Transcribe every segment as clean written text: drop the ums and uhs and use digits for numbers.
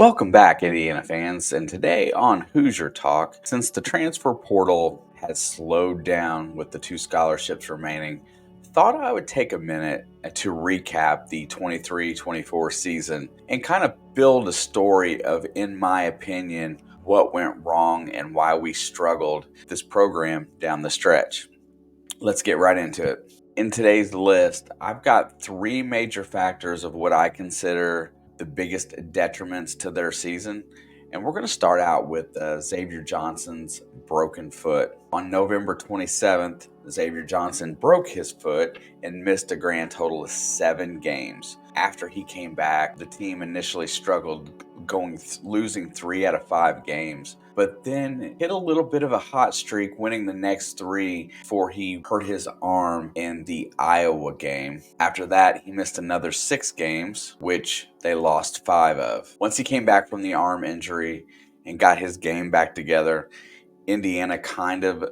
Welcome back, Indiana fans. And today on Hoosier Talk, since the transfer portal has slowed down with the two scholarships remaining, thought I would take a minute to recap the 23-24 season and kind of build a story of, in my opinion, what went wrong and why we struggled this program down the stretch. Let's get right into it. In today's list, I've got three major factors of what I consider the biggest detriments to their season. And we're going to start out with Xavier Johnson's broken foot. On November 27th, Xavier Johnson broke his foot and missed a grand total of 7 games. After he came back, the team initially struggled, losing 3 out of 5 games, but then hit a little bit of a hot streak, winning the next 3 before he hurt his arm in the Iowa game. After that, he missed another 6 games, which they lost 5 of. Once he came back from the arm injury and got his game back together, Indiana kind of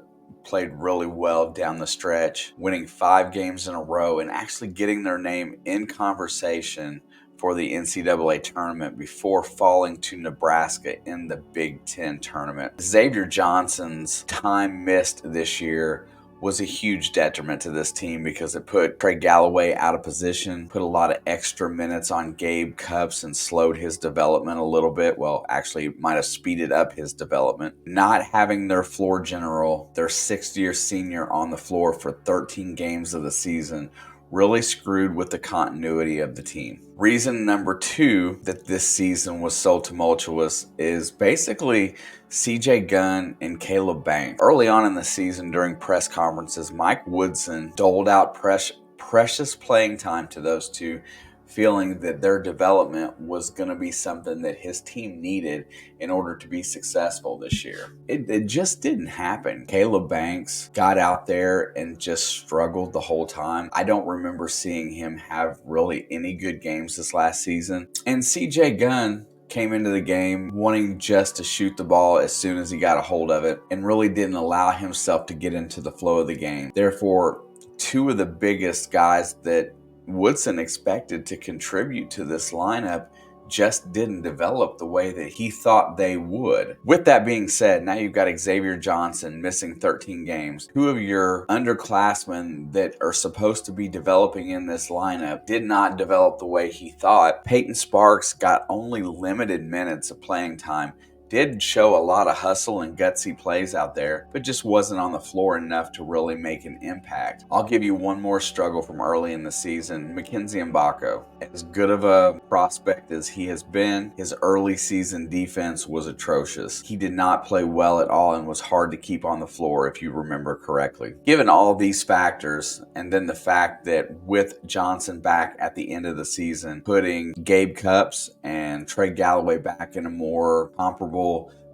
played really well down the stretch, winning 5 games in a row and actually getting their name in conversation for the NCAA tournament before falling to Nebraska in the Big Ten tournament. Xavier Johnson's time missed this year was a huge detriment to this team because it put Trey Galloway out of position, put a lot of extra minutes on Gabe Cupps and slowed his development a little bit. Well, actually might have speeded up his development. Not having their floor general, their 6th-year senior on the floor for 13 games of the season really screwed with the continuity of the team. Reason number 2 that this season was so tumultuous is basically CJ Gunn and Caleb Banks. Early on in the season during press conferences, Mike Woodson doled out precious playing time to those two, feeling that their development was going to be something that his team needed in order to be successful this year. It just didn't happen. Caleb Banks got out there and just struggled the whole time. I don't remember seeing him have really any good games this last season. And CJ Gunn came into the game wanting just to shoot the ball as soon as he got a hold of it and really didn't allow himself to get into the flow of the game. Therefore, 2 of the biggest guys that Woodson expected to contribute to this lineup just didn't develop the way that he thought they would. With that being said, now you've got Xavier Johnson missing 13 games. 2 of your underclassmen that are supposed to be developing in this lineup did not develop the way he thought. Peyton Sparks got only limited minutes of playing time. Did show a lot of hustle and gutsy plays out there, but just wasn't on the floor enough to really make an impact. I'll give you one more struggle from early in the season. Mackenzie Mbako, as good of a prospect as he has been, his early season defense was atrocious. He did not play well at all and was hard to keep on the floor, if you remember correctly. Given all of these factors, and then the fact that with Johnson back at the end of the season, putting Gabe Cupps and Trey Galloway back in a more comparable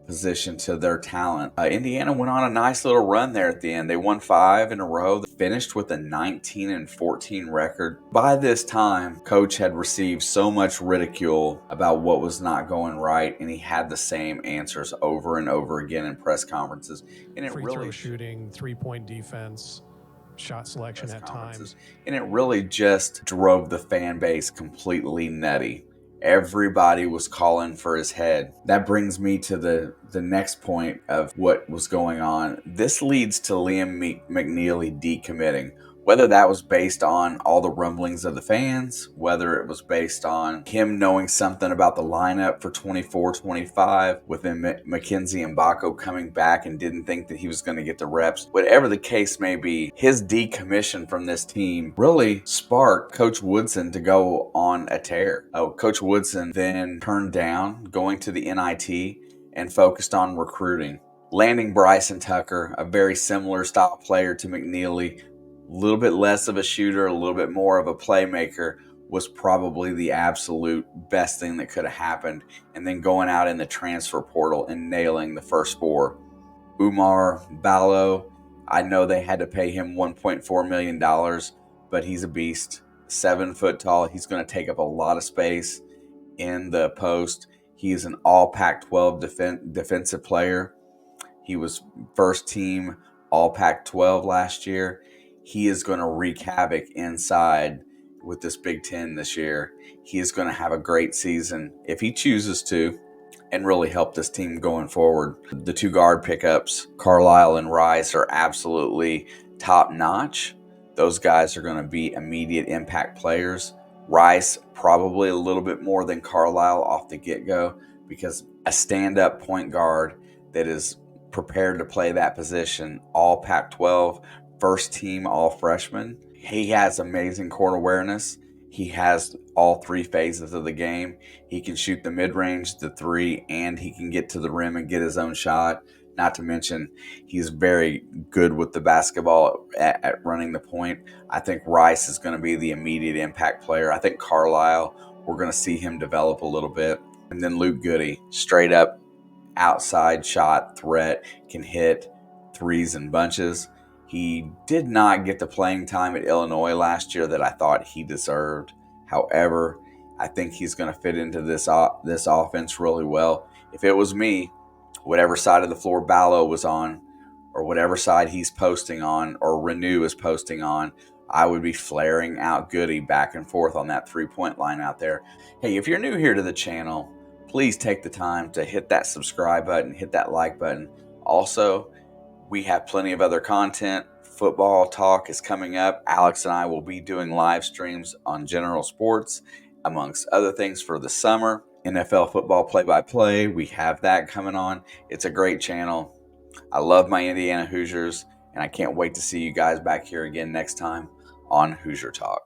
position to their talent, Indiana went on a nice little run there at the end. They won 5 in a row. They finished with a 19-14 record. By this time, Coach had received so much ridicule about what was not going right, and he had the same answers over and over again in press conferences. And Free throw shooting, 3-point defense, shot selection at times. And it really just drove the fan base completely nutty. Everybody was calling for his head. That brings me to the next point of what was going on. This leads to Liam McNeely decommitting. Whether that was based on all the rumblings of the fans, whether it was based on him knowing something about the lineup for 24-25, with Mackenzie Mbako coming back and didn't think that he was going to get the reps. Whatever the case may be, his decommission from this team really sparked Coach Woodson to go on a tear. Coach Woodson then turned down going to the NIT and focused on recruiting. Landing Bryson Tucker, a very similar style player to McNeely, a little bit less of a shooter, a little bit more of a playmaker, was probably the absolute best thing that could have happened. And then going out in the transfer portal and nailing the first 4. Umar Ballo, I know they had to pay him $1.4 million, but he's a beast. 7 foot tall. He's going to take up a lot of space in the post. He is an all Pac-12 defensive player. He was first team all Pac-12 last year. He is going to wreak havoc inside with this Big Ten this year. He is going to have a great season if he chooses to, and really help this team going forward. The two guard pickups, Carlisle and Rice, are absolutely top notch. Those guys are going to be immediate impact players. Rice probably a little bit more than Carlisle off the get-go, because a stand-up point guard that is prepared to play that position, all Pac-12, first team all freshman. He has amazing court awareness. He has all three phases of the game. He can shoot the mid-range, the three, and he can get to the rim and get his own shot. Not to mention, he's very good with the basketball at running the point. I think Rice is going to be the immediate impact player. I think Carlisle, we're going to see him develop a little bit. And then Luke Goody, straight up outside shot threat, can hit threes in bunches. He did not get the playing time at Illinois last year that I thought he deserved. However, I think he's going to fit into this offense really well. If it was me, whatever side of the floor Ballo was on, or whatever side he's posting on, or Renew is posting on, I would be flaring out Goody back and forth on that three-point line out there. Hey, if you're new here to the channel, please take the time to hit that subscribe button, hit that like button. Also, we have plenty of other content. Football talk is coming up. Alex and I will be doing live streams on general sports, amongst other things, for the summer. NFL football play-by-play, we have that coming on. It's a great channel. I love my Indiana Hoosiers, and I can't wait to see you guys back here again next time on Hoosier Talk.